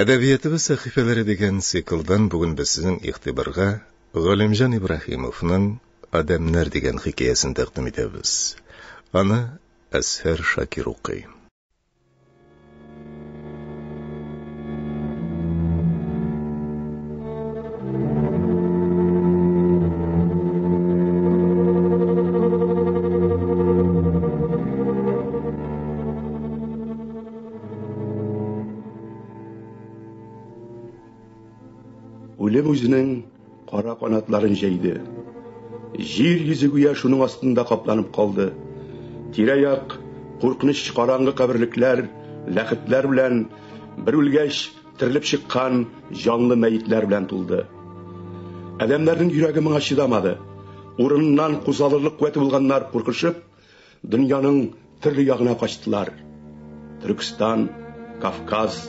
Әдәбиятыбыз сәхифәләре дигән циклдан бүген без сезнең игътибарга Галимҗан Ибраһимовның Адәмнәр дигән хикәясен тәкъдим итәбез. Аны Әсһәр Шакир укый. Үлем үзенең кара канатларын җәйде. Җир йөзе гүя шуның астында капланып калды. Тирә-як куркыныч караңгы каберлекләр, ләхетләр белән, бер үлгәч тирилеп чыккан җанлы мәйетләр белән тулды. Адәмнәрнең йөрәге моңа чыдамады. Урыннан кузгалырлык куәте булганнар куркышып, дөньяның төрле ягына качтылар. Түркстан, Кавказ,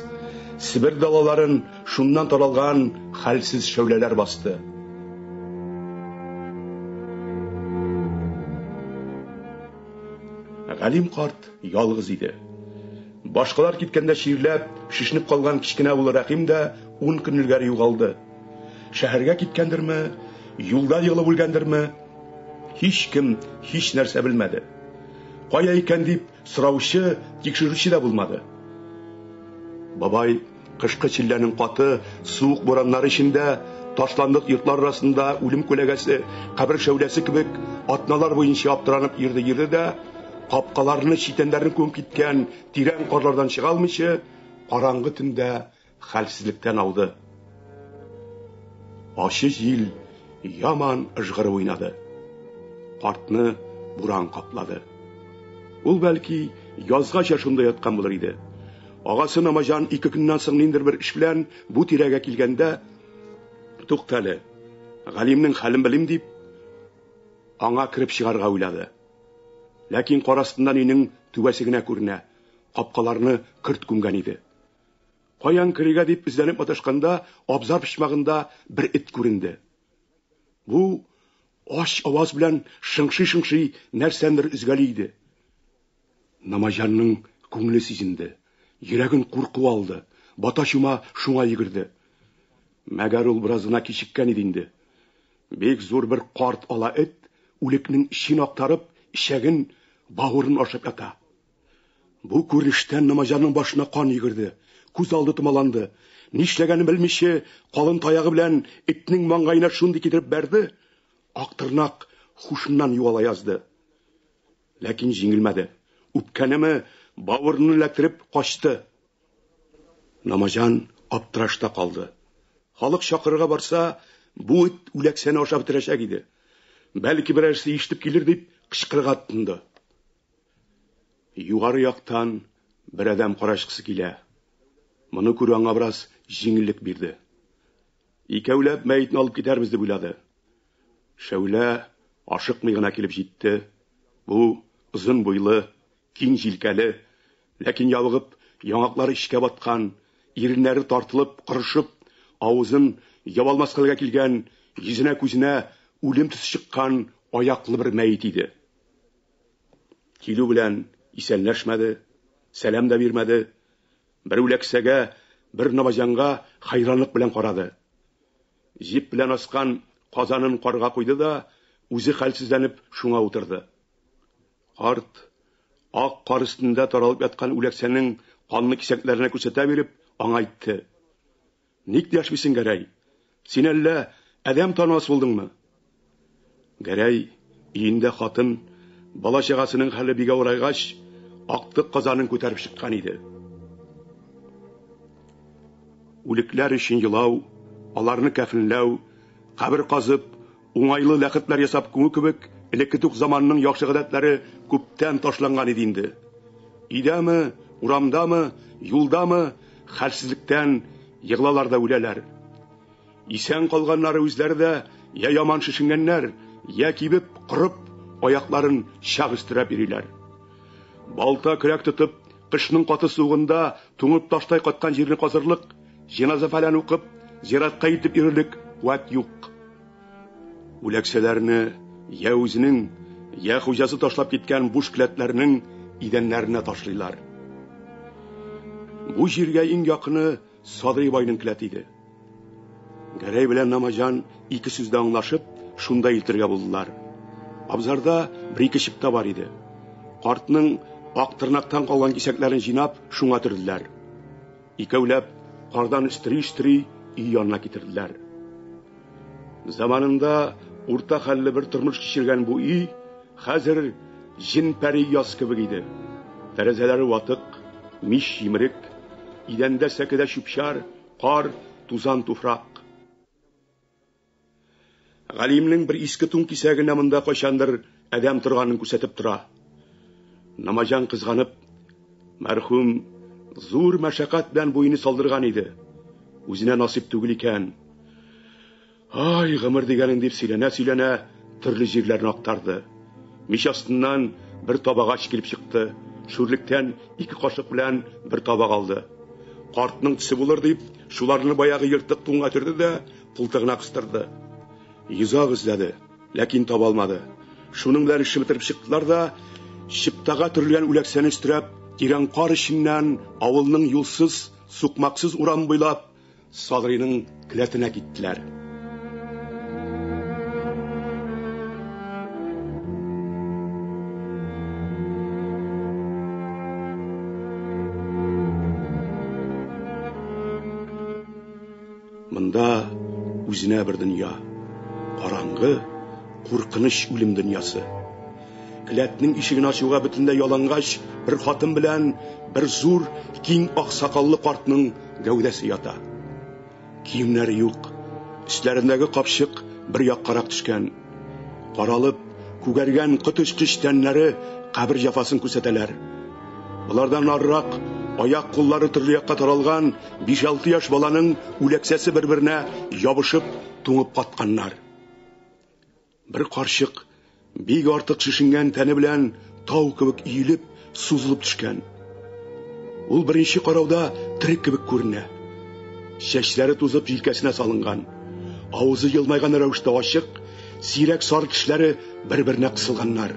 Сибир далаларын шуннан таралган хәлсез шәүләләр басты. Галим карт ялгыз иде. Башкалар киткәндә ширләп, шишнеп калган кичкенә улы Рәхим дә 10 көн элгәре югалды. Шәһәргә киткәндерме, юлда егылып үлгәндерме? Һич кем һич нәрсә белмәде. Кая икән дип сораучы, тикшерүче дә булмады. Бабай кышкы чилләнең каты, суык бураннары эчендә, ташландык йортлар арасында үлем күләгәсе, кабер шәүләсе кебек атналар буенча аптыранып йөрде дә, капкаларны читәннәрне күмеп киткән тирән карлардан чыга алмыйча, караңгы төндә хәлсезлектән ауды. Ачы җил яман ыжгырып уйнады. Картны буран каплады. Ул бәлки язгача шунда яткан булыр иде. Агасы Намаҗан 2 көннән соң ниндер бер эш белән бу тирәгә килгәндә, туктале, Галимнең хәлен белим дип, аңа кирип чыгарга уйлады. Ләкин карастыннан өйнең түбәсе генә күренә, капкаларны кырт күмгән иде. Каян кирегә дип эзләнеп маташканда, абзар пычмагында бер эт күренде. Бу аш аваз белән шыңшый нәрсәндер үзгәли иде. Намаҗанның күңеле сизенде. Йөрәген курку алды. Баташыма шуңа йөгерде. Мәгәр ул беразына кичеккән иде инде. Бик зур бер карт ала эт үлекнең ичен актарып, ишәген, бавырын ашып ята. Бу күрештән Намаҗанның башына кан йөгерде. Күз алды томаланды. Нишләгәнен белмичә, калын таягы белән этнең маңгаена шундый китереп бәрде. Актырнак хушыннан юала язды. Ләкин җиңелмәде. Үпкәнеме бавырны ләктереп качты. Намаҗан аптырашта калды. Халык чакырырга барса, бу эт үләксәне ашап бетерәчәк иде. Бәлки берәрсе ишетеп килер дип кычкырга тотынды. Югары яктан бер адәм карашкысы килә. Моны күрү аңа бераз җиңеллек бирде. Икәүләп мәйтне алып китәрбез дип уйлады. Шәүлә ашыкмый гына килеп җитте. Бу озын буйлы, киң җилкәле, ләкин ябыгып, яңаклары ишкә баткан, иреннәре тартылып, кырышып, авызын ябалмас хәлгә килгән, йөзенә күзенә үлем төсе чыккан аяклы бер мәйет иде. Килү белән исәнләшмәде, сәлам да бирмәде. Бер үләксәгә, бер Намаҗанга хайранлык белән карады. Җип белән аскан казанын карга куйды да, үзе хәлсезләнеп шуңа утырды. Карт ак кар өстендә таралып яткан үләксәнең канлы кисәкләренә күрсәтә биреп, аңа әйтте: "Ник дәшмисең, Гәрәй? Син әллә адәм танымас булдыңмы?" Гәрәй өендә хатын, бала чагасының хәле бик авырайгач, актык казанын күтәреп чыккан иде. Үлекләр өчен елау, аларны кәфенләү, кабер казып, уңайлы ләхетләр ясап күмү кебек, элекке тук заманның яхшы гадәтләре күптән ташланган иде инде. Идәме, урамдамы, юлдамы, хәлсезлектән йыглалар да үләләр. Исән калганнары үзләре дә я яман шишенгәннәр, я кибеп, кырып, аякларын чагыстырып йөриләр. Балта көрәк тотып, кышның каты сугында туңып таштай каткан җирне казырлык, җиназа фәлән укып, зиратка итеп йөрерлек вакыт юк. Үләксәләрне я үзенең, я хуҗасы ташлап киткән буш келәтләрнең идәннәренә ташлыйлар. Бу җиргә иң якыны Садрый байның келәте иде. Гәрәй белән Намаҗан ике сүздә аңлашып, шунда илтергә булдылар. Абзарда бер-ике чипта бар иде. Картның ак тырнактан калган кисәкләрен җыйнап, шуңа төрделәр. Икәүләп кардан үстери-үстери өй янына китерделәр. Заманында урта хәлле бер тормыш кичергән бу өй хәзер җин-пәри яз кебек иде. Тәрәзәләре ватык, мич җимерек, идәндә сәкедә чүпчәр, кар, тузан туфрак. Галимнең бер иске тун кисәгенә монда кайчандыр адәм торганын күрсәтеп тора. Намаҗан кызганып, мәрхүм зур мәшәкать белән буйны салдырган иде. Үзенә насип түгел икән. Ай, гомер дигәнең дип сөйләнә-сөйләнә төрле җирләрне актарды. Мич астыннан бер табагач килеп чыкты. Шүрлектән ике кашык белән бер табак алды. Картның төсе булыр дип, шуларны баягы йыртык тунга төрде дә култыгына кыстырды. Йозак эзләде, ләкин таба алмады. Шуның белән эшне бетереп чыктылар да, чыптага төрелгән үләксәне өстерәп, тирән кар эченнән авылның юлсыз, сукмаксыз урам буйлап, Садрыйның келәтенә киттеләр. Монда үзенә бер дөнья, караңгы, куркыныч үлем дөньясы. Келәтнең ишеген ачуга бөтенләй ялангач, бер хатын белән бер зур, киң ак сакаллы картның гәүдәсе ята. Киемнәре юк, өсләрендәге капчык бер яккарак төшкән. Каралып, күгәргән кытыш-кыш тәннәре кабер җафасын күрсәтәләр. Булардан наррак аяк-куллары төрле якка таралган 5-6 яшь баланың үләксәсе бер-беренә ябышып, туңып катканнар. Бер карчык бик артык шишенгән тәне белән тау кебек иелеп, сузылып төшкән. Ул беренче карауда терек кебек күренә. Чәчләре тузып җилкәсенә салынган. Авызы елмайган рәвештә ачык, сирәк сары тешләре бер-беренә кысылганнар.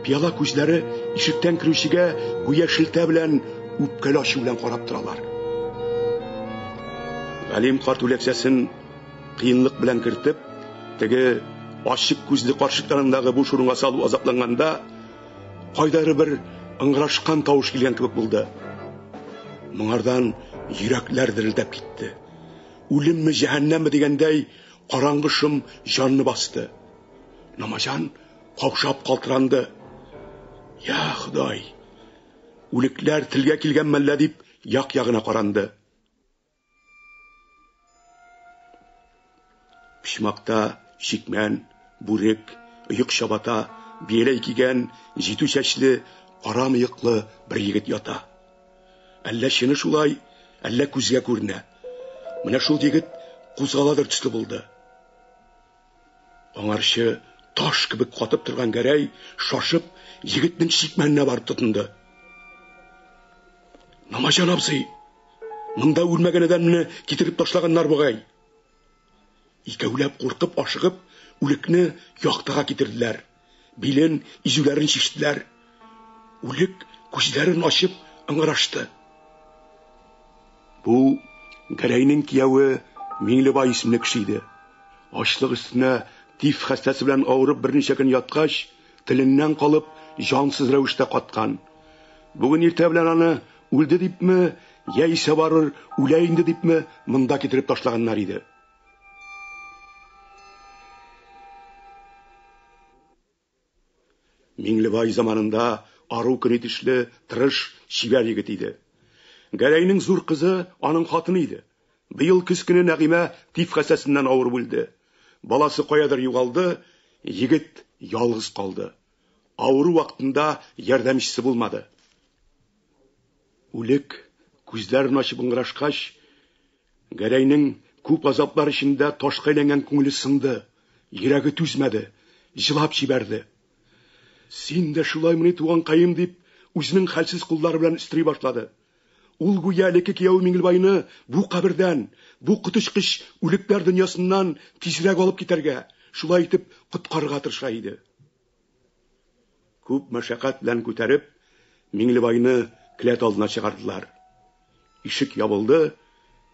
Пияла күзләре ишектән керүчегә гүя шелтә белән үпкәле ачу белән карап торалар. Галим карт үләксәсен кыенлык белән кертеп, теге ачык күзле карчыкларындагы бу шурынга салу азапланганда, кайдары бер ыңгырашкан тавыш килгән кебек булды. Моңардан йөрәкләр дерелдәп китте. Үлемме, җәһәннәмме дигәндәй, караңгы шом җанны басты. Намаҗан каушап калтыранды. Я Ходай! Үлекләр телгә килгән мәллә дип як-ягына каранды. Пишмакта шикмән, бүрек, ыек чабата, биеләй кигән, җитү чәчле, кара мыеклы бер егет ята. Әллә чыны шулай, әллә күзгә күренә. Менә шул егет кузгаладыр төсле булды. Аңарчы таш кебек катып торган Гәрәй шашып егетнең шикмәненә барып тотынды. Намаҗан абзый, монда үлмәгән адәмне китереп ташлаганнар бугай. Икәүләп куркып ашыгып, үлекне яктыга китерделәр. Билен, изүләрен чиштеләр. Үлек күзләрен ачып ыңгырашты. Бу Гәрәйнең кияве Миңлебай исемле кеше иде. Ачлык өстенә тиф хәстәсе белән авырып берничә көн яткач, теленнән калып, җансыз рәвештә каткан. Бүген иртә белән аны үлде дипме, яисә барыр, үлә инде дипме, монда китереп ташлаганнар иде. Миңлебай заманында ару көне тишле, тырыш, чибәр егет иде. Гәрәйнең зур кызы аның хатыны иде. Быел көз көне Нәгыймә тиф хәстәсеннән авырып үлде. Баласы каядыр югалды, егет ялгыз калды. Авыру вакытында ярдәмчесе булмады. Үлек күзләрен ачып ыңгырашкач, Гәрәйнең күп азаплар эчендә ташка әйләнгән күңеле сынды, йөрәге түзмәде, җылап җибәрде. Син дә шулаймыни туган каем дип, үзенең хәлсез куллары белән өстери башлады. Ул гүя леке кияү Миңлебайны бу кабердән, бу кытышкыч үлекләр дөньясыннан тизрәк алып китәргә, шулай итеп коткарырга тырыша иде. Күп мәшәкать белән күтәреп, Миңлебайны келәт алдына чыгардылар. Ишек ябылды,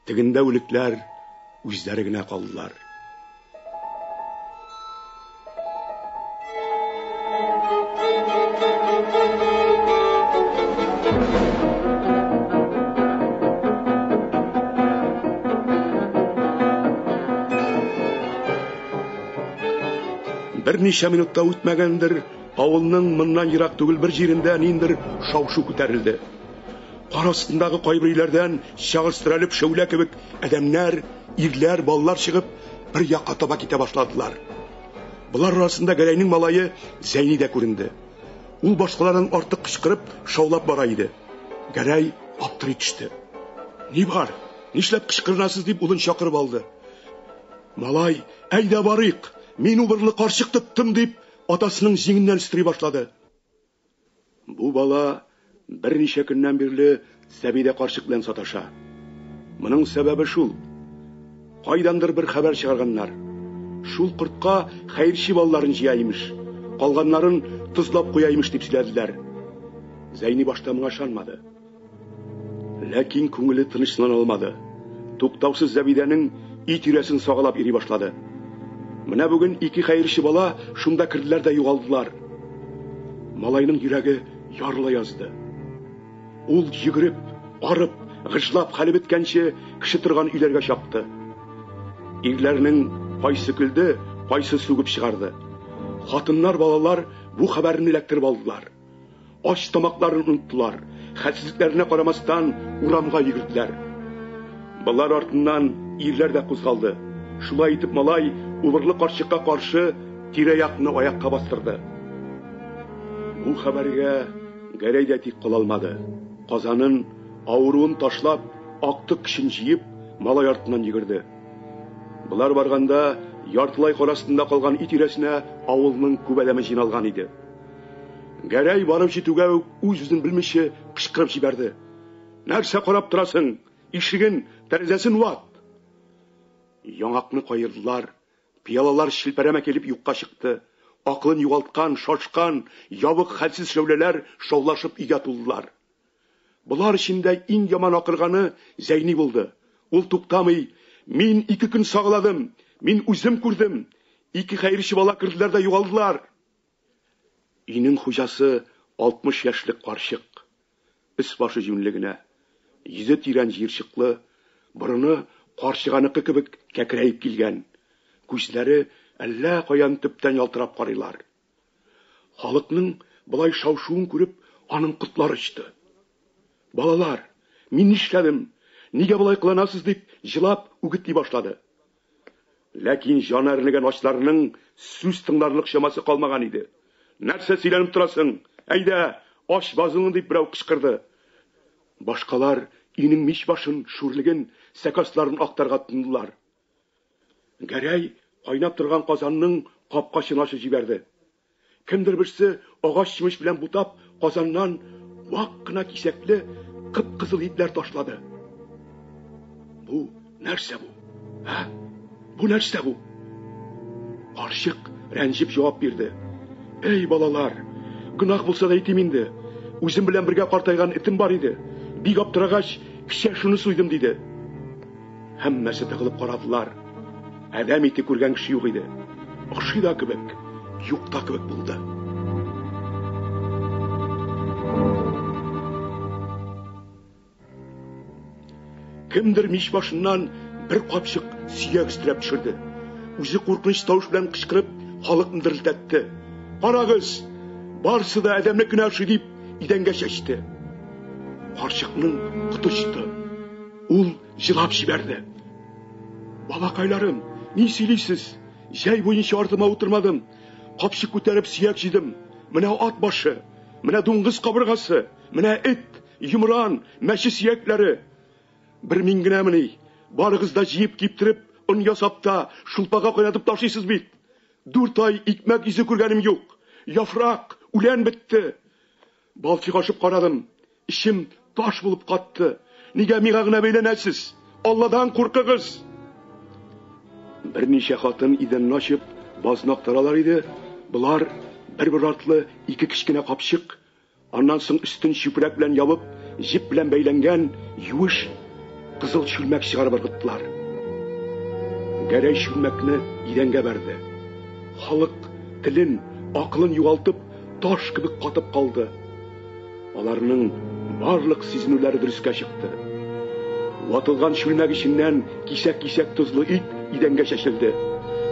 Тегендә үлекләр үзләре генә калдылар. Берничә минутта үтмәгәндер, авылның моннан ерак түгел бер җирендә ниндер шау-шу күтәрелде. Кар астындагы кайбер өйләрдән чагылстырылып шәүлә кебек адәмнәр, ирләр, балалар чыгып, бер якка таба китә башладылар. Булар арасында Гәрәйнең малае Зәйни дә күренде. Ул башкалардан артык кычкырып, шаулап бара иде. Гәрәй аптырый төште. Ни бар? Нишләп кычкырасыз дип улын чакырып алды. Малай, әйдә барыйк. Мин убырлы карчык тоттым дип, атасының җиңеннән өстери башлады. Бу бала берничә көннән бирле Сәбидә карчык белән саташа. Моның сәбәбе шул. Кайдандыр бер хәбәр чыгарганнар. Шул кортка хәерчи балларын җыя имеш, калганнарын тызлап куя имеш дип сөйләделәр. Зәйни башта моңа ышанмады. Ләкин күңеле тынычлана алмады. Туктаусыз Сәбидәнең үй тирәсен сагалап йөри башлады. Менә бүген ике хәерчи бала шунда керделәр дә югалдылар. Малайның йөрәге ярыла язды. Ул йөгереп, арып, гыжлап хәле беткәнче кеше торган өйләргә чапты. Ирләрнең кайсы көлде, кайсы сугып чыгарды. Хатыннар, балалар бу хәбәрне эләктереп алдылар. Ач тамакларын оныттылар. Хәлсезлекләренә карамастан урамга йөгерделәр. Балалар артыннан ирләр дә кузгалды. Шулай итеп малай убырлы карчыкка каршы тирә-якны аякка бастырды. Бу хәбәргә Гәрәй дә тик кала алмады. Казанын, авыруын ташлап, актык кешен җыеп, малай артыннан йөгерде. Булар барганда яртылай кар астында калган үй тирәсенә авылның күп адәме җыйналган иде. Гәрәй барып җитүгә үк үз-үзен белмичә кычкырып җибәрде. Нәрсә карап торасың? Ишеген, тәрәзәсен ват. Яңакны кайырдылар, пиялалар шилпәрәмә килеп юкка чыкты. Аклын югалткан, шашкан, ябык хәлсез шәүләләр шаулашып өйгә тулдылар. Булар эчендә иң яман акырганы Зәйни булды. Ул туктамый, мин 2 көн сагладым, мин үзем күрдем. 2 хәерчи бала керделәр дә югалдылар. Өйнең хуҗасы 60 яшьлек карчык. Өс-башы җүнлегенә, йөзе тирән җирчыклы, борыны карчыганыкы кебек кәкрәйеп килгән. Күзләре әллә каян төптән ялтырап карыйлар. Халыкның булай шау-шуын күреп, аның котлары очты. Балалар, мин нишләдем? Нигә булай кыланасыз дип җылап үгетли башлады. Ләкин җан әрнегән ачларның сүз тыңларлык чамасы калмаган иде. Нәрсә сөйләнеп торасың? Әйдә, аш базыңны дип берәү кычкырды. Башкалар өйнең мич башын, шүрлеген, сәкасларын актарга тотындылар. Гәрәй кайнап торган казанның капкачын ачып җибәрде. Кемдер берсе агач чимеш белән бутап, казаннан вак кына кисәкле кып-кызыл итләр ташлады. Бу нәрсә бу? Һә? Бу нәрсә бу? Карчык рәнҗеп җавап бирде. Эй балалар, гынах булса да әйтим инде. Үзем белән бергә картайган этем бар иде. Бик аптырагач, кичә шуны суйдым диде. Һәммәсе тыгылып карадылар. Адәм ите күргән кеше юк иде. Охшый да кебек, юк та кебек булды. Кемдер мич башыннан бер капчык сөяк өстерәп төшерде. Үзе куркыныч тавыш белән кычкырып, халыкны дерелтәтте. Карагыз, барсы да адәмне охшый дип идәнгә чәчте. Карчыкның коты очты. Ул җылап җибәрде. Балакайларым, ни сөйлисез? Җәй буенча артыма утырмадым. Капчык күтәреп сөяк җыйдым. Менә ат башы, менә дуңгыз кабыргасы, менә эт, йомран, мәче сөякләре. Бер мин генәмени? Барыгыз да җыеп киптереп, он ясап та шулпага кайнатып ташлыйсыз бит. 4 ай икмәк изе күргәнем юк. Яфрак, үлән бетте. Балчык ашып карадым. Ишем таш булып катты. Нигә миңа гына бәйләнәсез? Алладан куркыгыз. Берничә хатын идәнне ачып, базны актаралар иде. Булар бер артлы 2 кечкенә капчык, аннан соң өстен чүпрәк белән ябып, җип белән бәйләнгән юеш кызыл чүлмәк чыгарып ыргыттылар. Гәрәй чүлмәкне идәнгә бәрде. Халык телен, акылын югалтып, таш кебек катып калды. Аларның барлык сизенүләре дөрескә чыкты. Ватылган чүлмәк иченнән кисәк-кисәк тузлы ит идәнгә чәчелде.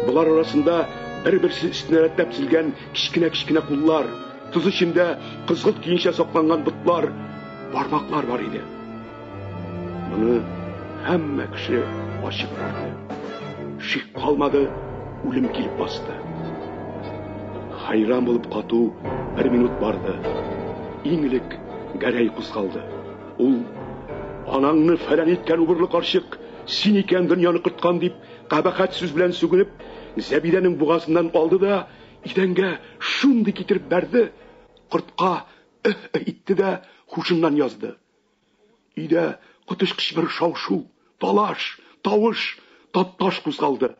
Булар арасында бер-берсе өстенә рәтләп тезелгән кичкенә куллар, туз ичендә кызгылт киенчә сакланган ботлар, бармаклар бар иде. Моны һәммә кеше ачык күрде. Шик калмады, үлем килеп басты. Хайран булып кату бер минут барды. Иң элек Гәрәй кузгалды. Ул анаңны фәлән иткән убырлы карчык, син икән дөньяны кырткан дип, кабахат сүз белән сүгенеп, Зәбидәнең бугазыннан алды да идәнгә шундый китереп бәрде, кыртка итте дә хушыннан язды. Өйдә котышкыч бер шау-шу, талаш, тавыш, тап-таш кузгалды.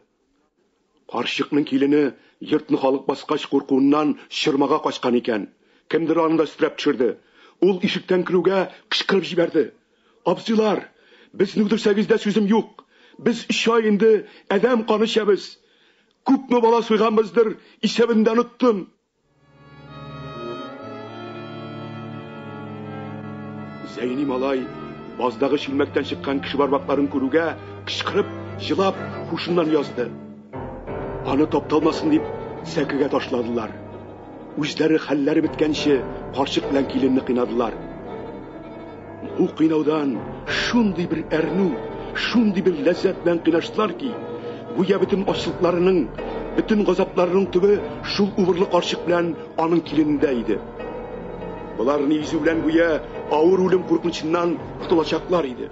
Карчыкның килене йортны халык баскач куркуыннан чырмага качкан икән. Кемдер аны өстерәп төшерде. Ул ишектән кирүгә кычкырып җибәрде. Абзыйлар, безне үтерсәгез дә сүзем юк. Без 3 ай инде адәм каны чәбез. Күпме бала суйганбыздыр, исәбендә оныттым. Зәйни малай баздагы чүлмәктән чыккан кеше бармакларын күрүгә кычкырып, җылап, хушыннан язды. Аны тапталмасын дип сәкегә ташладылар. Үзләре хәлләре беткәнче карчык белән киленне кыйнадылар. Бу кыйнаудан шундый бер әрнү, шундый бер ләззәт белән кыйнаштылар ки, гүя бөтен ачлыкларының, бөтен газапларының төбе шул убырлы карчык белән аның киленендә иде. Буларны изү белән гүя авыр үлем куркынычыннан кутылачаклар иде.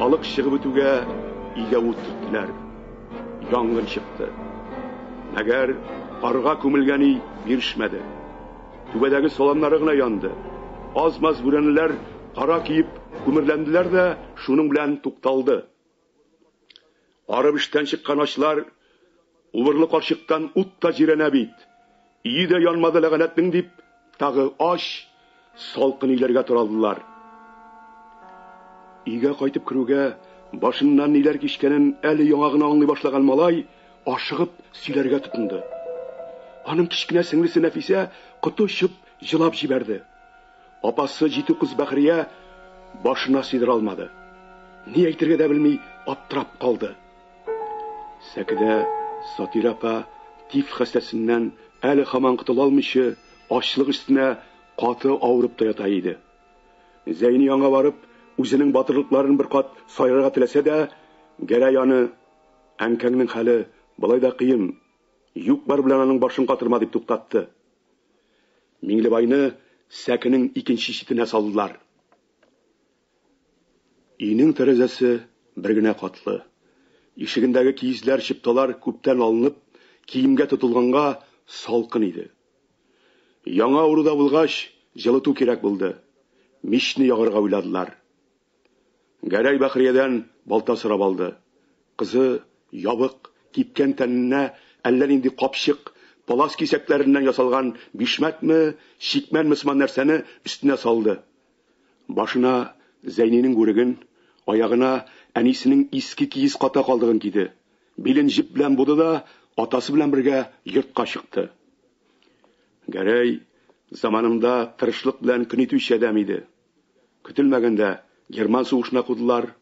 Халык чыгып үтүгә өйгә ут төрттеләр. Яңгыр чыкты. Мәгәр карга күмелгән бирешмәде. Түбәдәге саламнары гына янды. Аз-маз бүрәнәләр кара киеп күмерләнделәр дә шуның белән тукталды. Арып эштән чыккан ачлар убырлы карчыктан ут та җирәнә бит. Өе дә янмады ләгънәтнең дип, тагы аш, салкын өйләргә таралдылар. Өйгә кайтып керүгә башыннан ниләр кичкәнен әле яңа гына аңлый башлаган малай ашыгып сөйләргә тотынды. Аның кичкенә сеңлесе Нәфисә котышып җылап җибәрде. Апасы җитү кыз Бәхрия башына сыйдыра алмады. Ни әйтергә дә белми аптырап калды. Сәкедә Сатира апа тиф хәстәсеннән әле һаман котыла алмыйча ачлык өстенә каты авырып та ята иде. Зәйни аңа барып үзенең батырлыкларын бер кат сайрарга теләсә дә, Гәрәй аны әнкәңнең хәле былай да кыен, юк бар белән аның башын катырма дип туктатты. Миңлебайны сәкенең икенче читенә салдылар. Өйнең тәрәзәсе бер генә катлы. Ишегендәге киезләр, чыпталар күптән алынып, киемгә тотылганга салкын иде. Яңа уруда булгач, җылыту кирәк булды. Мичне ягырга уйладылар. Гәрәй Бәхриядән балта сорап алды. Кызы ябык, кипкән тәненә әллә нинди капчык, палас кисәкләреннән ясалган бишмәтме, шикмәнме сыман нәрсәне өстенә салды. Башына Зәйнинең бүреген, аягына әнисенең иске киез ката калдыгын киде. Билен җип белән буды да атасы белән бергә йортка чыкты. Гәрәй заманында тырышлык белән көн итүче адәм иде. Көтелмәгәндә Герман сугышына кудылар.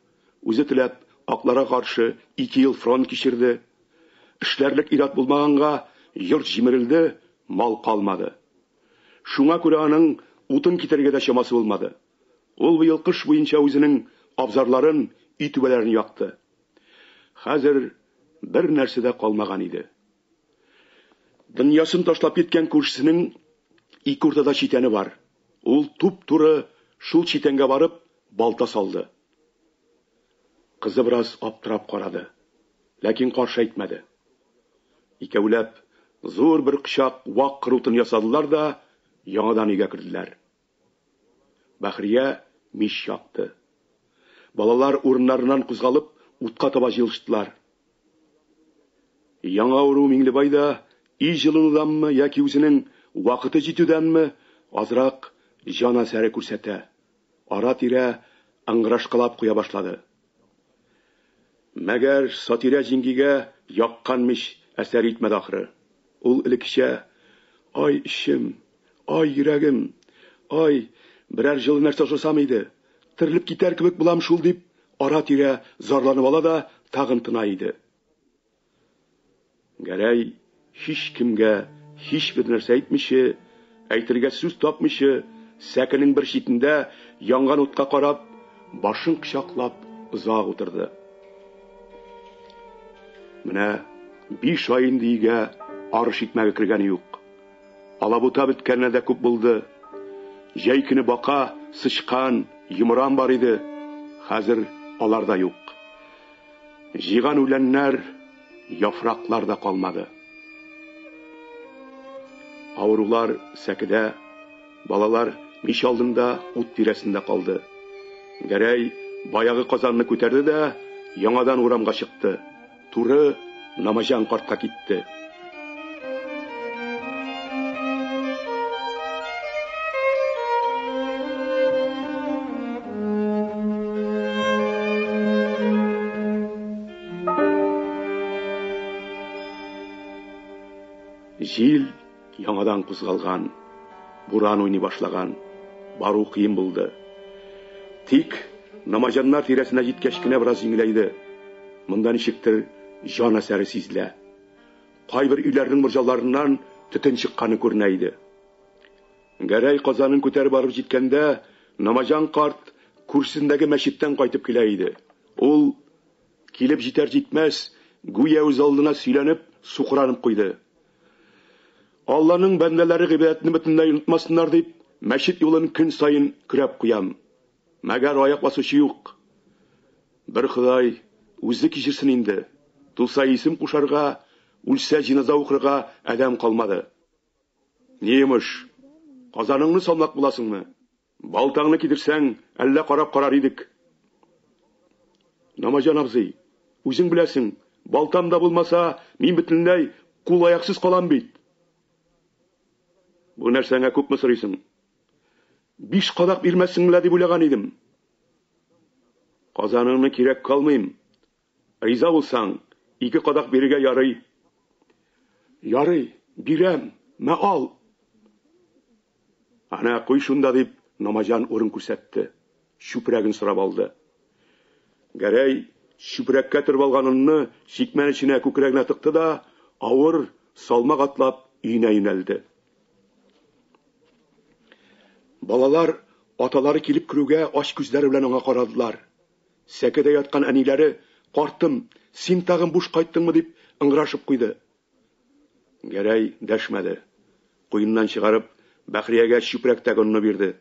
Үзе теләп акларга каршы 2 ел фронт кичерде. Эшләрлек ират булмаганга йорт җимерелде, мал калмады. Шуңа күрә аның утын китәргә дә чамасы булмады. Ул быел кыш буенча үзенең абзарларын, үй түбәләрен якты. Хәзер бер нәрсә дә калмаган иде. Дөньясын ташлап киткән күршесенең ике уртада читәне бар. Ул туп-туры шул читәнгә барып балта салды. Кызы бераз аптырап карады, ләкин каршы әйтмәде. Икәүләп зур бер кычак вак кырутын ясадылар да яңадан өйгә керделәр. Бәхрия мич якты. Балалар урыннарыннан кузгалып утка таба җилыштылар. Яңа уру Миңлебай да үй жылынуданмы, яки үзенең вакыты җитүдәнме, азрак җан әсәре күрсәтә. Ара-тирә ыңгырашкылап куя башлады. Мәгәр Сатирә җиңгигә якканмыш әсәр итмәде ахры. Ул элекчә: "Ай ишем, ай йөрәгем, ай, берәр җылы нәрсә ашасам иде, тирилеп китәр кебек булам шул" дип, ара-тирә зарланып ала да тагын тына иде. Гәрәй һич кемгә һичбер нәрсә әйтмичә, әйтергә сүз тапмыйча, сәкенең бер читендә янган утка карап, башын кычаклап озак утырды. Менә 5 ай инде өйгә арыш итмәге кергәне юк. Алабута беткәнне дә күп булды. Җәй көне бака, сычкан, йомран бар иде. Хәзер алар да юк. Җыйган үләннәр, яфраклар да калмады. Авырулар сәкедә, балалар мич алдында ут тирәсендә калды. Гәрәй баягы казанны күтәрде дә яңадан урамга чыкты. Туры Намаҗан картка китте. Җил яңадан кузгалган, буран уйный башлаган, бару кыен булды. Тик Намаҗаннар тирәсенә җиткәч кенә бераз җиңеләйде. Монда ничектер җан әсәре сизелә. Кайбер өйләрнең морҗаларыннан төтен чыкканы күренә иде. Гәрәй казанын күтәреп барып җиткәндә, Намаҗан карт күрсендәге мәчеттән кайтып килә иде. Ул килеп җитәр җитмәс, гүя үз алдына сөйләнеп, сукранып куйды. Алланың бәндәләре гыйбадәтне бөтенләй онытмасыннар дип, мәчет юлын көн сайын күрәп куям. Мәгәр аяк басучы юк. Бер Ходай үзе кичерсен инде. Туса исем кушарга, үлсә җиназа укырга адәм калмады. Ниемеш, казаныңны салмак буласыңмы? Балтаңны кидерсәң, әллә карап карар идек. Намаҗан абзый, үзең беләсең, балтам да булмаса, мин бөтенләй кул аяксыз калам бит. Бу нәрсәңә күпме сорыйсың? 5 кадак бирмәсеңләр дип уйлаган идем. Казаныңны кирәк калмыйм. Риза булсаң, 2 кадак бирергә ярый. Ярый, бирәм, мә ал. Ана куй шунда дип, Намаҗан урын күрсәтте. Чүпрәген сорап алды. Гәрәй чүпрәккә төреп алганынны чикмән эченә күкрәгенә тыкты да, авыр, салмак атлап өенә юнәлде. Балалар аталары килеп керүгә ач күзләре белән аңа карадылар. Сәкедә яткан әниләре: "Картым, син тагын буш кайттыңмы?" дип ыңгырашып куйды. Гәрәй дәшмәде. Куеннан чыгарып, Бәхриягә чүпрәктәге онны бирде.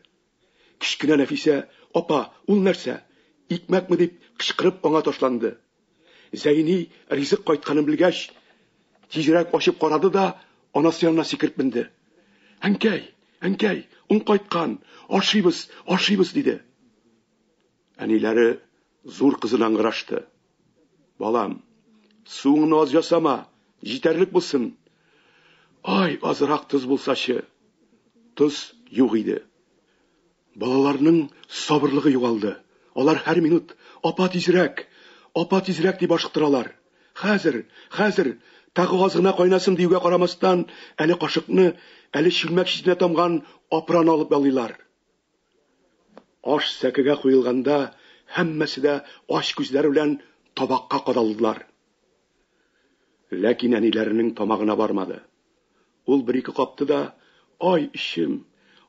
Кичкенә Нәфисә: "Апа, ул нәрсә? Икмәкме?" дип кычкырып аңа ташланды. Зәйни ризык кайтканын белгәч, тизрәк ачып карады да, анасы янына сикереп менде. Әнкәй, ун кайткан, ашыйбыз" диде. Әниләре зур кызын аңгырашты. "Балам, суыңны аз ясама, җитәрлек булсын." Ай, азрак туз булсачы. Туз юк иде. Балаларның сабырлыгы югалды. Алар һәр минут апа тизрәк дип ашыктыралар. Хәзер, тагы азгына кайнасын диюгә карамастан, әле кашыкны, әле чүлмәк читенә тамган апран алып ялыйлар. Аш сәкегә куелганда, һәммәсе дә ач күзләре белән табакка кадалдылар. Ләкин әниләренең тамагына бармады. Ул 1-2 капты да: "Ай ишем,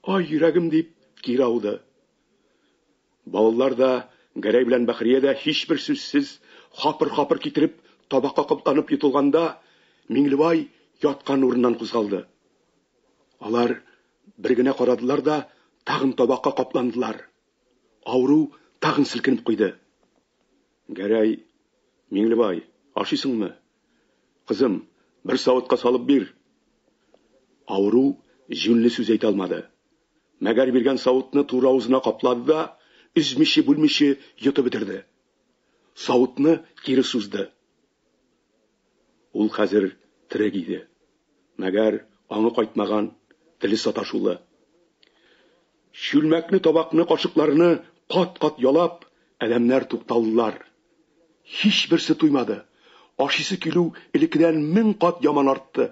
ай йөрәгем" дип кире ауды. Балалар да, Гәрәй белән Бәхрия дә һичбер сүзсез, хапыр китереп, табакка капланып йотылганда, Миңлебай яткан урыннан кузгалды. Алар бер генә карадылар да, тагын табакка капландылар. Ауру тагын силкенеп куйды. Гәрәй: "Миңлебай, ашыйсыңмы? Кызым, бер савытка салып бир." Ауру җүнле сүз әйтә алмады. Мәгәр биргән савытны туры авызына каплады да, үзмиче йотып бетерде. Савытны кире сузды. Ул хәзер терек иде. Мәгәр аңы кайтмаган, теле саташулы. Шүлмәкне, табакны, кашыкларны кат-кат ялап, адәмнәр тукталдылар. Һичберсе туймады. Ашысы килү элеккедән 1000 кат яман артты.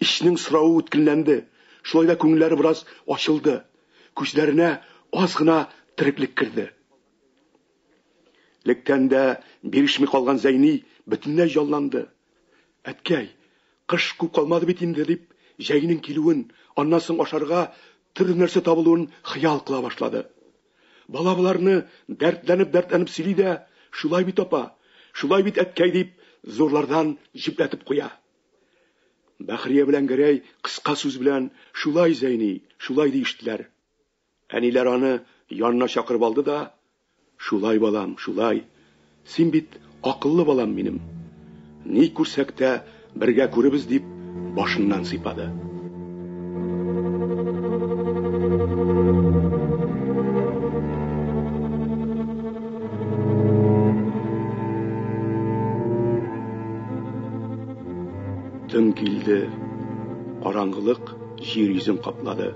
Ишнең сырауы үткенләнде. Шулай да күңелләре бераз ачылды. Күзләренә аз гына тереклек керде. Лектән дә бирешми калган Зәйни бөтенләй җанланды. Әткәй, кыш күп калмады бит инде дип, җәйнең килүен, аннан соң ашарга төрле нәрсә табылуын хыял кыла башлады. Балаларны дәртләнеп сөйли дә, шулай бит апа, шулай бит әткәй дип, зурлардан җипләтеп куя. Бәхрия белән Гәрәй кыска сүз белән шулай Зәйни, шулай диештеләр. Әниләр аны янына чакырып алды да, шулай балам, шулай. Син бит акыллы балам минем. Ни күрсәк тә бергә күребез дип башыннан сыйпады. Төн килде. Караңгылык җир йөзен каплады.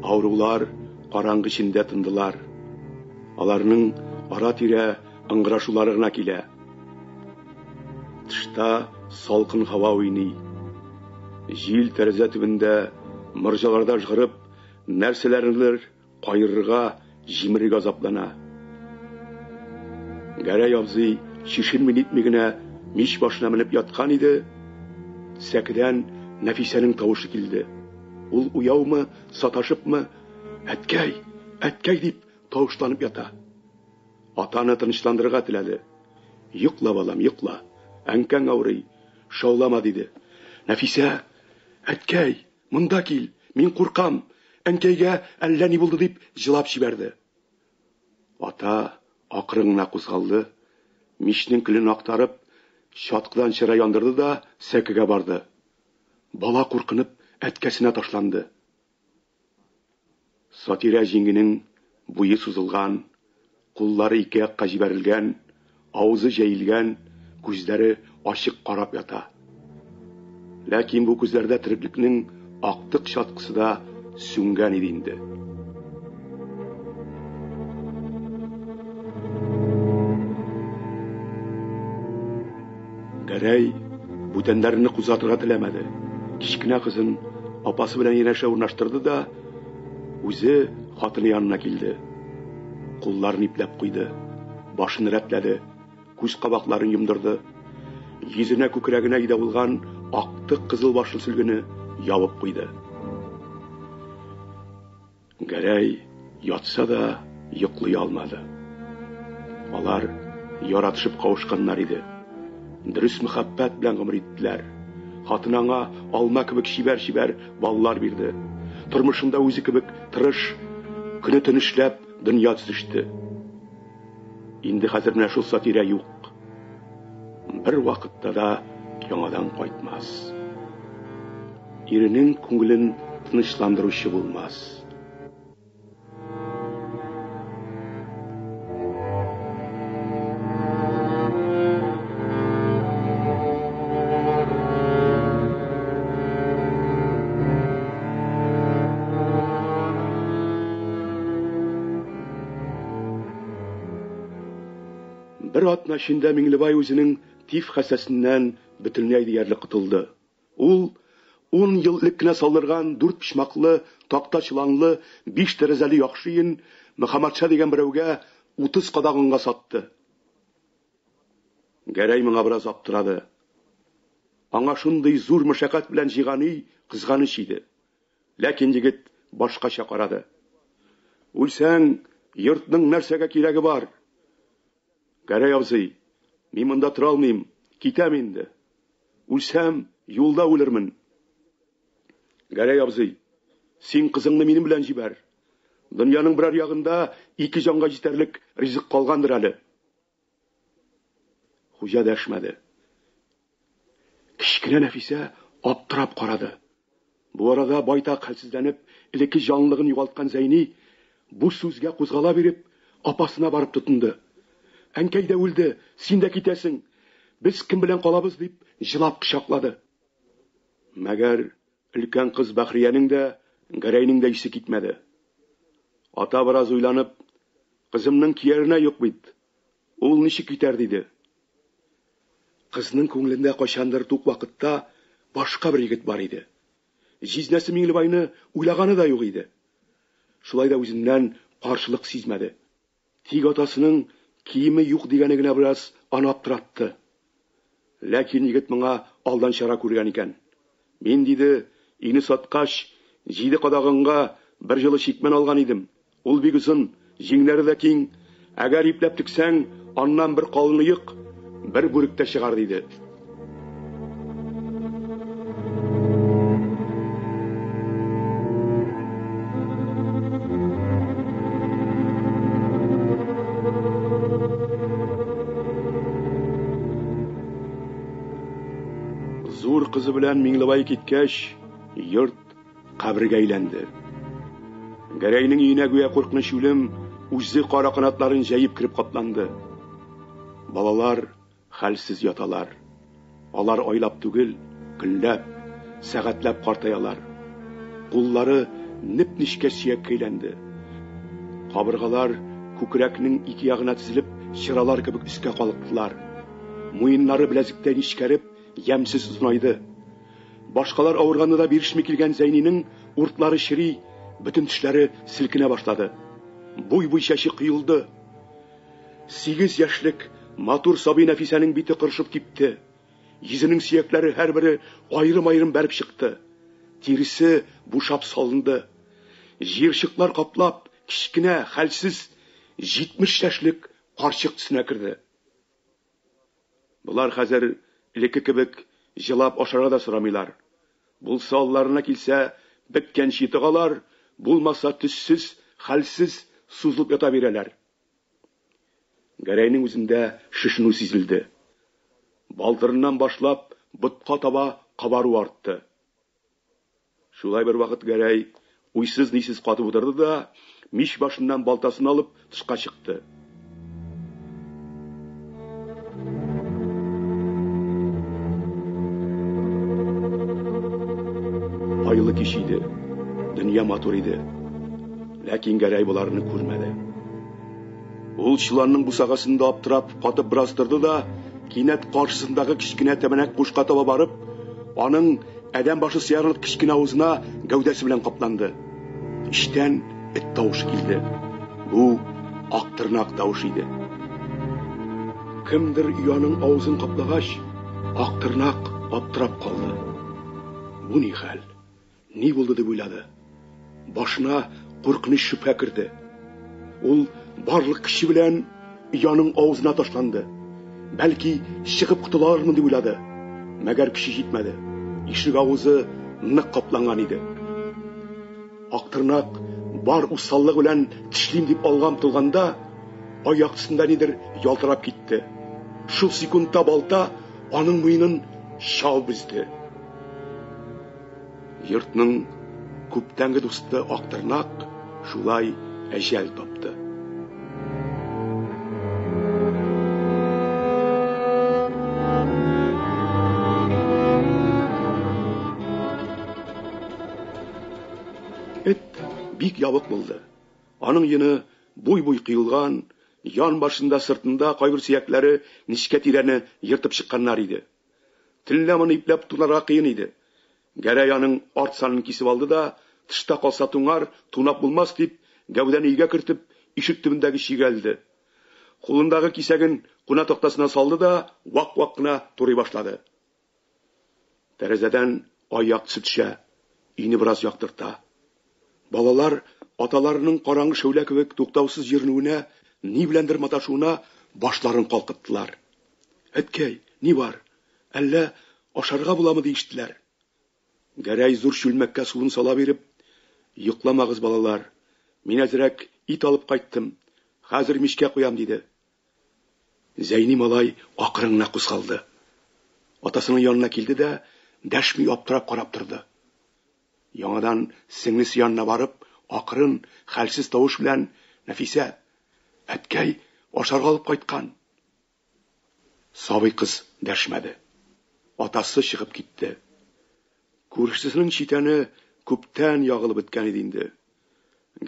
Аурулар караңгы эчендә тындылар. Аларның ара-тирә ыңгырашулары гына килә. Тышта салкын һава уйный. Җил тәрәзә төбендә морҗаларда жгырып, нәрсәләрнедер кайырырга, җимерергә азаплана. Гәрәй абзый шишенми нитми генә мич башына менеп яткан иде. Сәкедән Нәфисәнең тавышы килде. Ул уяумы, саташыпмы, әткәй, әткәй дип тавышланып ята. Атаны тынычландырырга теләде. Йокла балам, йокла. Әнкәң авырый, шаулама диде. Нәфисә, әткәй, монда кил, мин куркам. Әнкәйгә әллә ни булды дип җылап җибәрде. Ата акрын гына кузгалды, мичнең килен актарып, чаткыдан чыра яндырды да сәкегә барды. Бала куркынып әткәсенә ташланды. Сатира җиңгенең буе сузылган, куллары ике якка җибәрелгән, авызы җәелгән, күзләре ачык карап ята. Ләкин бу күзләрдә тереклекнең актык чаткысы да сүнгән иде инде. Гәрәй бүтәннәрне кузатырга теләмәде. Кичкенә кызын апасы белән янәшә урнаштырды да, үзе хатыны янына килде. Кулларын ипләп куйды, башын рәтләде, күз кабакларын йомдырды. Йөзенә күкрәгенә идә булган актык кызыл башлы сөлгене ябып куйды. Гәрәй ятса да йоклый алмады. Алар яратышып кавышканнар иде. Дөрес мәхәббәт белән гомер иттеләр. Хатын аңа алма кебек шибәр баллар бирде. Тормышында үзе кебек тырыш, көне төн эшләп дөнья төзеште. Инде хәзер менә шул Сатира юк. Бер вакытта да яңадан кайтмас. Иренең күңелен тынычландыручы булмас. Бер атна эчендә Миңлебай үзенең тиф хәсәсеннән бөтенләй диярлек котылды. Ул 10 ел элек кенә салдырган 4 пишмаклы, такта чыланлы, 5 тәрәзәле яхшы өен Мөхәммәдша дигән берәүгә 30 кадагынга сатты. Гәрәй моңа бераз аптырады. Аңа шундый зур мәшәкать белән җиганы кызганыч иде. Ләкин егет башкача карады. Үлсәң, йортның нәрсәгә кирәге бар? Гәрәй абзый, мин монда тора алмыйм, китәм инде. Үлсәм, юлда үлермен. Гәрәй абзый, син кызыңны минем белән җибәр. Дөньяның берәр ягында 2 җанга җитәрлек ризык калгандыр әле. Хуҗа дәшмәде. Кичкенә Нәфисә аптырап карады. Бу арада байтак хәлсезләнеп, элекке җанлыгын югалткан Зәйни бу сүзгә кузгала биреп, апасына барып тотынды. Әнкәй дә үлде, син дә китәсең. Без кем белән калабыз дип җылап кычаклады. Мәгәр өлкән кыз Бәхриянең дә, Гәрәйнең дә исе китмәде. Ата бераз уйланып, кызымның кияренә юк бит. Ул ничек китәр диде. Кызның күңелендә кайчандыр тук вакытта башка бер егет бар иде. Җизнәсе Миңлебайны уйлаганы да юк иде. Шулай да үзеннән каршылык сизмәде. Тик атасының киеме юк дигәне генә бераз аны аптыратты. Ләкин егет моңа алдан чара күргән икән. Мин диде, ине саткач, 7 кадагынга бер җылы чикмән алган идем. Ул бик озын, җиңнәре дә киң. Әгәр ипләп тексәң, аннан бер калын йык, бер бүрек тә чыгар диде. Зур кызы белән Миңлебай киткәч, йорт кабергә әйләнде. Гәрәйнең өенә гүя куркыныч үлем үзе кара канатларын җәеп кирип капланды. Балалар хәлсез яталар. Алар айлап түгел, көнләп, сәгатьләп картаялар. Куллары нип-ничкә сөяккә әйләнде. Кабыргалар күкрәкнең ике ягына тезелеп, чыралар кебек өскә калыктылар. Муеннары беләзектән ничкәреп, ямсыз узынайды. Башкалар авырганы да бирешми килгән Зәйнинең уртлары чири, бөтен тешләре силкенә башлады. Буй-буй чәче кыелды. 8 яшьлек матур Саби Нәфисәнең бите кыршып кипте. Йөзенең сөякләре һәрбере айрым-айрым бәреп чыкты. Тиресе бушап салынды. Җирчыклар каплап, кичкенә, хәлсез 70 яшьлек карчык төсенә керде. Булар хәзер элекке кебек җылап ашарга да сорамыйлар. Булса алларына килсә, беткән читыгалар, булмаса төссез, хәлсез сузылып ята бирәләр. Гәрәйнең үзендә шишенү сизелде. Балтырыннан башлап, ботка таба кабару артты. Шулай бер вакыт Гәрәй уйсыз-нисез катып утырды да, мич башыннан балтасын алып тышка чыкты. Айлы кич иде. Дөнья матур иде. Ләкин Гәрәй буларны күрмәде. Ул чыланның бусагасында аптырап, катып бераз торды да, кинәт каршысындагы кичкенә тәмәнәк кушка таба барып, аның адәм башы сиярлык кичкенә авызына гәүдәсе белән капланды. Иштән эт тавышы килде. Бу Актырнак тавышы иде. Кемдер уяның авызын каплагач, Актырнак аптырап калды. Бу ни хәл? Ни булды дип уйлады. Башына куркыныч шөбһә керде. Ул барлык көче белән уяның авызына ташланды. Бәлки чыгып кутылармын дип уйлады. Мәгәр көче җитмәде. Ишек авызы нык капланган иде. Актырнак бар усаллык белән тишлим дип алган тылганда, аяк төсендә нидер ялтырап китте. Шул секундта балта аның муенын чалып үзде. Йортның күптәнге дусты Актырнак шулай әҗәл тапты. Эт бик ябык булды. Аның йөне буй-буй кыелган, ян башында сыртында кайбер сөякләре ничкә тирәне йыртып чыкканнар иде. Төнлә ипләп тунарга кыен иде. Гәрәй аның арт санын кисеп алды да, тышта калса туңар, тунап булмас дип, гәүдәне өйгә кертеп, ишек төбендәге чигәлде. Кулындагы кисәген куна тактасына салды да, вак-вак кына турый башлады. Тәрәзәдән аяк төшә, өйне бераз яктырта. Балалар аталарының караңгы шәүлә кебек туктаусыз йөрнүенә, ни беләндер маташуына башларын калкыттылар. Әткәй, ни бар? Әллә ашарга буламы диештеләр. Гәрәй зур чүлмәккә суын сала биреп, йокламагыз балалар, мин әзрәк ит алып кайттым, хәзер мичкә куям диде. Зәйни малай акрынна кузгалды. Атасының янына килде дә, дәшми аптырап карап торды. Яңадан сеңлесе янына барып, акрын, хәлсез тавыш белән, Нәфисә, әткәй ашарга алып кайткан. Сабый кыз дәшмәде. Атасы чыгып китте. Күршесенең читәне күптән ягылып беткән иде инде.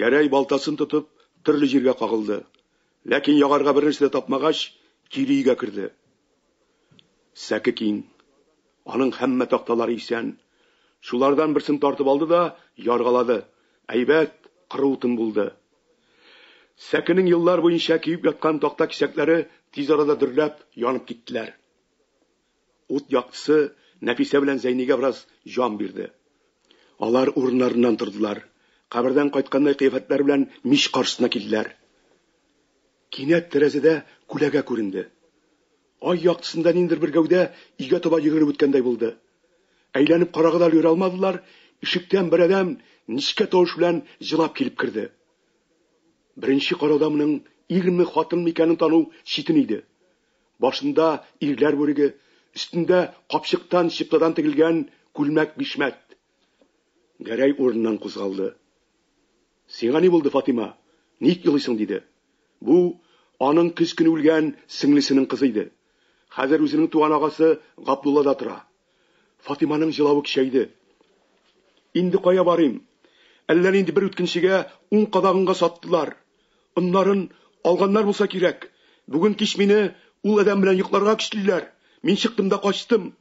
Гәрәй балтасын тотып, төрле җиргә кагылды. Ләкин ягарга бернәрсә дә тапмагач, кире өйгә керде. Сәке киң. Аның һәммә такталары исән. Шулардан берсен тартып алды да яргалады. Әйбәт, кырылтын булды. Сәкенең еллар буенча киеп яткан такта кисәкләре тиз арада дөрләп янып киттеләр. Ут яктысы Нәфисә белән Зәйнигә бераз җан бирде. Алар урыннарыннан тордылар. Кабердән кайткандай кыяфәтләр белән мич каршысына килделәр. Кинәт тәрәзәдә күләгә күренде. Ай яктысында ниндер бер гәүдә өйгә таба йөгереп үткәндәй булды. Әйләнеп карагыда йөрә алмадылар, ишектән бер адәм нечкә тавыш белән җылап килеп керде. Беренче караудамның ирме хатын микәнен тану читен иде. Башында ирләр бүреге, өстендә капчыктан чыптадан тегелгән күлмәк бишмәт. Гәрәй урыннан кузгалды. Сиңа ни булды, Фатима? Ник елыйсың диде. Бу аның көз көне үлгән сеңлесенең кызы иде. Хәзер үзенең туган агасы Габдуллада тора. Фатиманың җылавы көчәйде. Инде кая барыйм? Әллә инде бер үткенчегә 10 кадагынга саттылар. Оннарын алганнар булса кирәк. Бүген кич мине ул адәм белән йокларга киштеләр. Мин чыктым да качтым.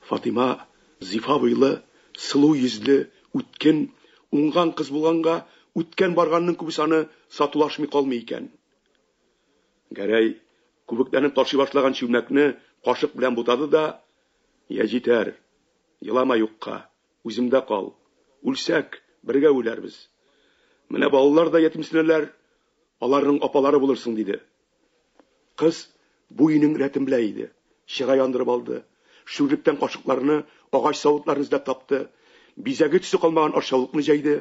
Фатима зифа буйлы, сылу йөзле, үткен, уңган кыз булганга, үткән барганның күбе саны сатулашмый калмый икән. Гәрәй күбекләнеп ташый башлаган чүмнәкне кашык белән бутады да, "Я җитәр. Елама юкка. Үземдә кал. Үлсәк, бергә үләрбез. Менә балалар да ятимсенәләр, аларның апалары булырсың", диде. Кыз бу өйнең рәтен белә иде. Чыга яндырып алды. Шүрлектән кашыкларны, агач савытларын эзләп тапты. Бизәге төсе калмаган ашъяулыкны җәйде.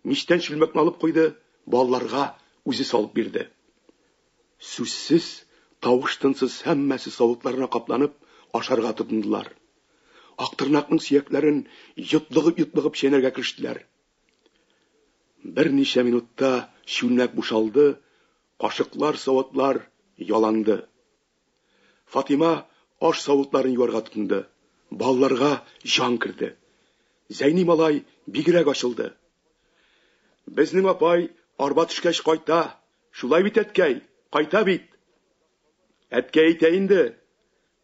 Мичтән чүлмәкне алып куйды, балаларга үзе салып бирде. Сүзсез, тавыш-тынсыз һәммәсе савытларына капланып, ашарга тотындылар. Актырнакның сөякләрен йотлыгып чәйнәргә киштеләр. Берничә минутта чүлмәк бушалды, кашыклар, савытлар яланды. Фатима аш савытларын юарга тотынды. Балаларга җан керде. Зәйни малай бигрәк ачылды. "Безнең апай арба төшкәч кайта. Шулай бит, әткәй, кайта бит." "Әткәй әйтә инде.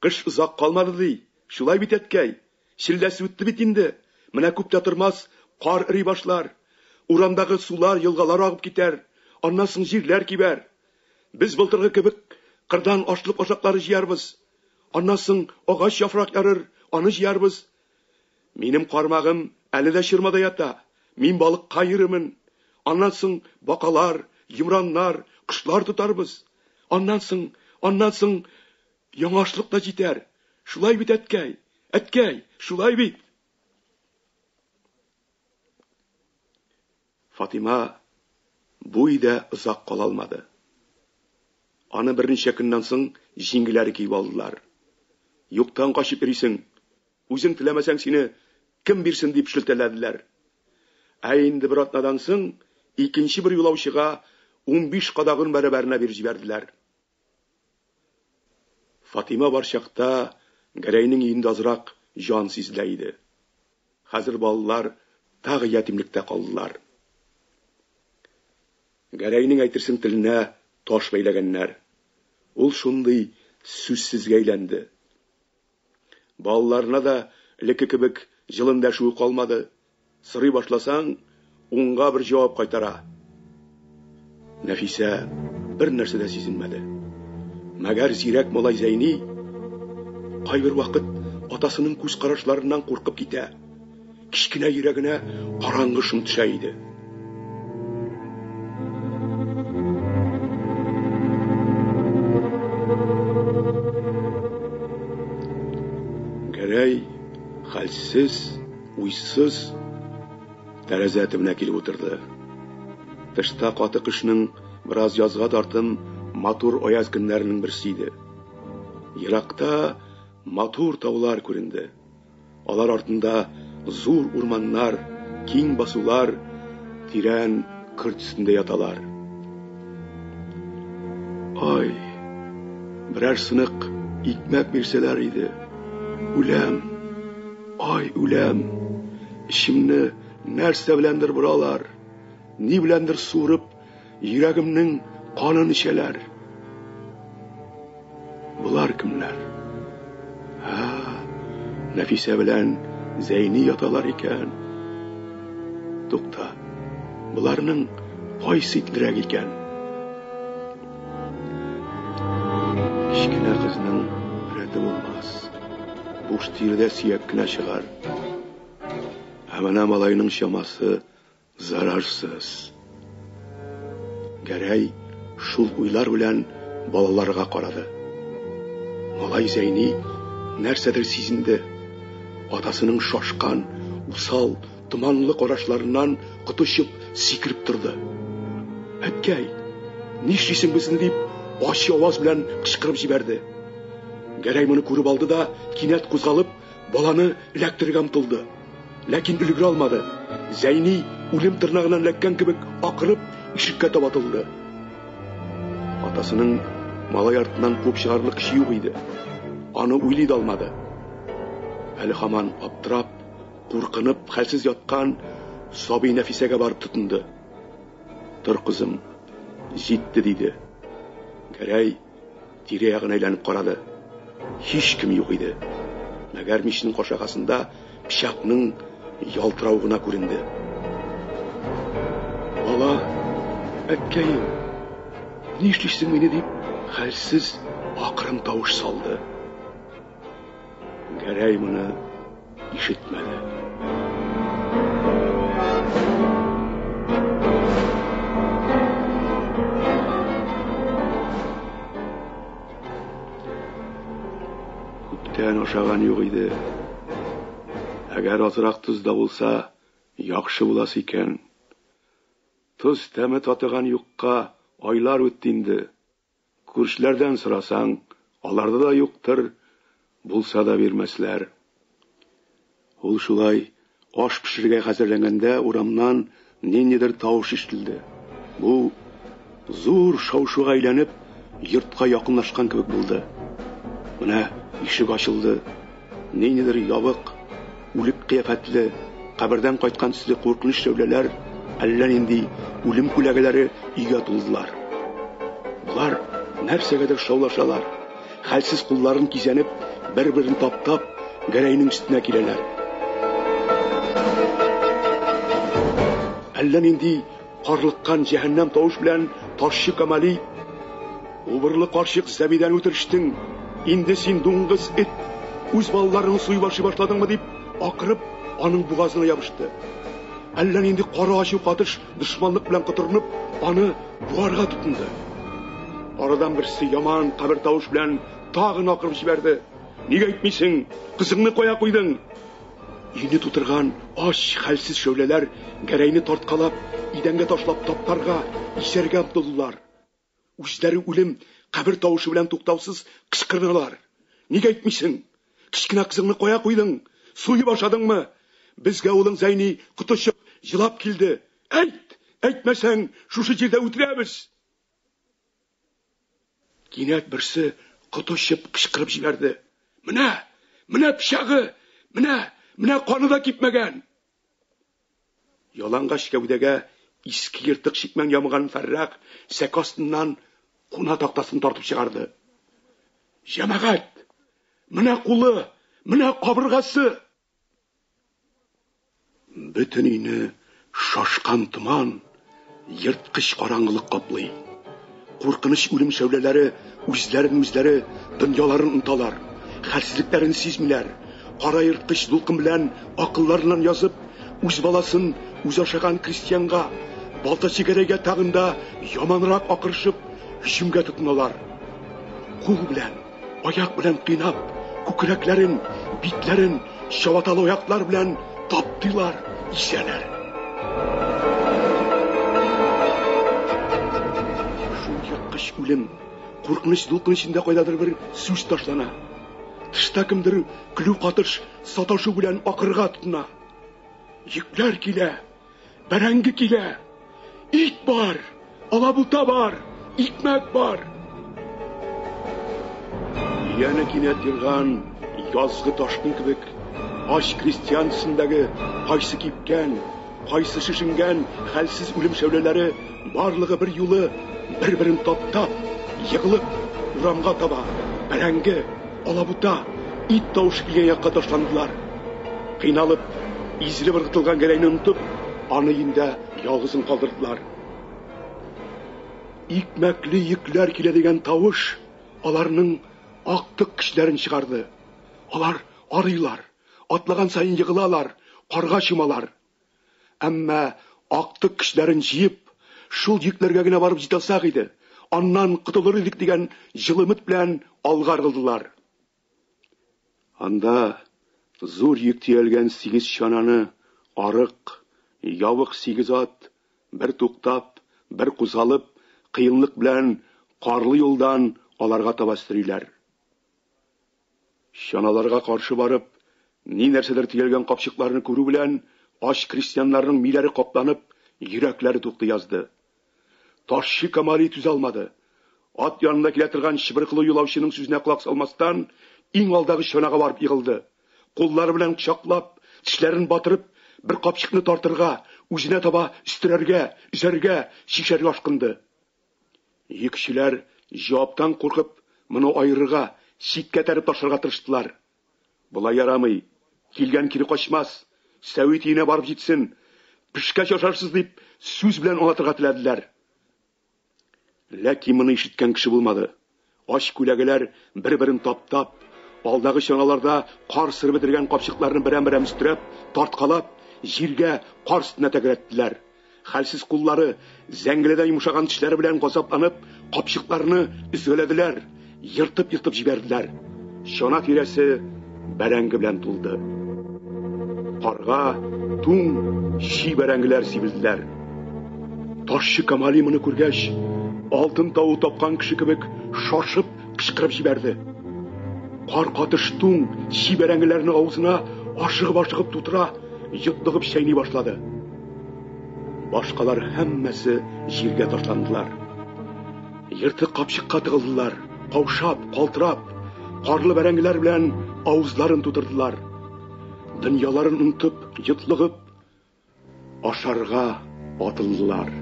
Кыш озак калмады ди. Шулай бит, әткәй. Шилдәсе үтте бит инде. Менә күптә тормас, кар эри башлар. Урамдагы сулар, елгалар агып китәр. Аннан соң җирләр кибәр. Без былтыргы кебек кырдан ашлык ашаклары җыярбыз. Аннан соң агач яфрак ярыр, аны җыярбыз. Минем кармагым әле дә чырмада ята. Мин балыкка йөрермен. Аннан соң бакалар, йомраннар, кошлар тотарбыз. Аннан соң яңашлык та җитәр. Шулай бит, әткәй. Әткәй, шулай бит." Фатима бу өйдә озак кала алмады. Аны берничә көннән соң җиңгеләре киеп алдылар. "Юктан качып йөрисең. Үзең теләмәсәң сине кем бирсен?" дип шелтәләделәр. Инде бер атнадан соң икенче бер юлаучыга 15 кадагын бәрабәренә биреп җибәрделәр. Фатима бар чакта Гәрәйнең өендә азрак җан сизелә иде. Хәзер балалар тагы ятимлектә калдылар. Гәрәйнең әйтерсең теленә таш бәйләгәннәр. Ул шундый сүзсез әйләнде. Балаларына да элекке кебек җылын дәшүе калмады. Сырый башласаң, уңга бер җавап кайтара. Нәфисә бер нәрсә дә сизенмәде. Мәгәр зирәк малай Зәйни кайбер вакыт атасының күз карашларыннан куркып китә. Кичкенә йөрәгенә караңгы шом төшә иде. Гәрәй хәлсез, уйсыз тәрәзә төбенә килеп утырды. Тышта каты кышның бераз язга тартын матур аяз көннәренең берсе иде. Еракта матур таулар күренде. Алар артында зур урманнар, киң басулар, тирән кырт өстендә яталар. Берәр сынык икмәк бирсәләр иде. Үләм, Ай, үләм, ишемне нәрсә беләндер буралар, ни беләндер суырып, йөрәгемнең канын ишәләр. Булар кемләр? Нәфисә белән Зәйни яталар икән. Тукта, буларның кайсы итлерәк икән? Кичкенә кызның рәте булмас. Буш тирдә сөяк кенә чыгар. Әмәнә малайның чамасы зарарсыз. Гәрәй шул уйлар белән балаларга карады. Малай Зәйни нәрсәдер сизенде. Атасының шашкан, усал, томанлы карашларыннан котышып сикереп торды. Әткәй, нишлисең безне дип, ачы аваз белән кычкырып җибәрде. Гәрәй моны күреп алды да, кинәт кузгалып, баланы эләктерергә омтылды. Ләкин өлгерә алмады. Зәйни үлем тырнагыннан эләккән кебек акырып ишеккә таба атылды. Атасының малай артыннан куып чыгарлык көче юк иде. Аны уйлый да алмады. Әле һаман аптырап, куркынып, хәлсез яткан Сабый Нәфисәгә барып тотынды. Тор кызым, җитте диде. Гәрәй тирә-ягын әйләнеп карады. Һичкем юк иде. Мәгәр мичнең кашагасында пычакның ялтырау гына күренде. Бала, әткәем, нишлисең мине дип, хәлсез акрын тавыш салды. Гәрәй моны ишетмәде. Күптән ашаган юк иде. Әгәр азрак туз да булса, яхшы буласы икән. Туз тәме татыган юкка айлар үтте инде. Күршеләрдән сорасаң, аларда да юктыр. Булса да бирмәсләр. Ул шулай аш пешерергә хәзерләнгәндә урамнан ниндидер тавыш ишетелде. Бу зур шау-шуга әйләнеп, йортка якынлашкан кебек булды. Менә ишек ачылды. Ниндидер ябык, үлек кыяфәтле, кабердән кайткан төсле куркыныч шәүләләр, әллә нинди үлем күләгәләре өйгә тулдылар. Булар нәрсәгәдер шаулашалар. Хәлсез кулларын кизәнеп, бер-берен таптап, Гәрәйнең өстенә киләләр. Әллә нинди карлыккан җәһәннәм тавыш белән Ташчы Камали: "Убырлы карчык Зәбидән үтерештең. Инде син дуңгыз эт, үз балаларыңны суй башладыңмы?" дип акырып, аның бугазына ябышты. Әллә нинди кара ачу катыш дошманлык белән кытырынып, аны буарга тотынды. Арадан берсе яман кабер тавыш белән тагын акырып җибәрде. "Нигә әйтмисең? Кызыңны кая куйдың?" Өйне тутырган аш хәлсез шәүләләр Гәрәйне тарткалап, идәнгә ташлап таптарга, исәргә омтылдылар. Үзләре үлем кабер тавышы белән туктаусыз кычкырдылар. "Нигә әйтмисең? Кичкенә кызыңны кая куйдың? Суйып ашадыңмы? Безгә улың Зәйни котышып, җылап килде. Әйт, әйтмәсәң, шушы җирдә үтерәбез." Кинәт берсе котышып кычкырып җибәрде. Менә пычагы, менә каны да кипмәгән. Ялангач гәүдәгә иске йыртык шикмән ямыган Фәррәх сәк астыннан куна тактасын тартып чыгарды. "Җәмәгать, менә кулы, менә кабыргасы." Бөтен өйне шашкан томан, йырткыч караңгылык каплый. Куркыныч үлем шәүләләре үзләрен дөньяларын онталар. Хәлсезлекләрен сизмиләр. Кара йырткыч дулкын белән акылларыннан язып, үз баласын үз ашаган крестьянга, балтачы Гәрәйгә тагында яманрак акырышып, һөҗүмгә тотыналар. Кул белән, аяк белән кыйнап, күкрәкләрен, битләрен чаваталы аяклар белән таптылар, исәләр. Шул йырткыч үлем, куркыныч дулкын içində кайдадыр бер сүз ташлана. Тышта кемдер көлү катыш саташу белән акырга тотына. Йөкләр килә, бәрәңге килә, ит бар, алабута бар, икмәк бар. Яны кинәт йырган язгы ташкын кебек, Аш крестьян түсіндегі қайсы кипкен, қайсы шешінген хәлсіз үлім шәулелері барлығы бір юлы бір-бірін таптап, йығылып, урамға таба, бәрәңгі, алабута, ит тауыш келген яққа ташландылар. Қиналып, изіліп ырғытылған гәрәйні ұмытып, аны енді ялғызын қалдырдылар. Икмәклі йөкләр килә дигән тавыш аларның актык кешеләрен чыгарды. Алар арыйлар, атлаган сайын йыгылалар, карга чумалар. Әмма актык кешеләрен җыеп, шул йөкләргә генә барып җитәсәк иде, аннан кытылыр идек дигән җылы өмет белән алга арылдылар. Анда зур йөк тиелгән 8 чананы, арык, явык 8 ат, бер туктап, бер кузгалып, кыенлык белән карлы юлдан аларга таба сөриләр. Чаналарга каршы барып, ни нәрсәдер тиелгән капчыкларны күрү белән, аш крестьяннарның миләре капланып, йөрәкләре тукты язды. Ташчы Камали түзә алмады. Ат янына килә торган чыбыркылы юлаучының сүзенә кулак салмастан, иң алдагы чанага барып йыгылды. Куллары белән кочаклап, тешләрен батырып, бер капчыкны тартырга, үзенә таба үстерергә, үзәргә, шишәргә ашкынды. Йөкчеләр җаваптан куркып, моны айырырга, читкә тәреп ташларга тырыштылар. Булай ярамый, килгән кире качмас, Сәвит өенә барып җитсен, пешкәч ашарсыз дип сүз белән аңлатырга теләделәр. Ләкин моны ишеткән кеше булмады. Аш күләгәләр бер-берен таптап, алдагы чаналарда кар сырып бетергән капчыкларны берәм-берәм үстереп, тарткалап, җиргә кар өстенә тәгәрәттеләр. Хәлсез куллары, зәңгеләдән йомшаган тешләре белән газапланып, капчыкларны өзгәләделәр, йыртып-йыртып җибәрделәр. Чана тирәсе бәрәңге белән тулды. Карга, туң, ши бәрәңгеләр сибелделәр. Ташчы Камали моны күргәч, алтын тавы тапкан кеше кебек шашып, кычкырып җибәрде. Кар катыш туң, ши бәрәңгеләрне авызына ашыгып тутыра, йотлыгып чәйни башлады. Башкалар һәммәсе җиргә ташландылар. Йыртык капчыкка тыгылдылар, каушап, калтырап, карлы бәрәңгеләр белән авызларын тутырдылар. Дөньяларын онытып, йотлыгып, ашарга атылдылар.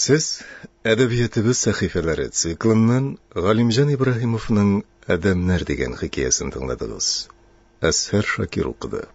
Сез әдәбиятыбыз сәхифәләре циклыннан Галимҗан Ибраһимовның «Адәмнәр» дигән хикәясен тыңладыгыз. Әсфәр Шакир укыды.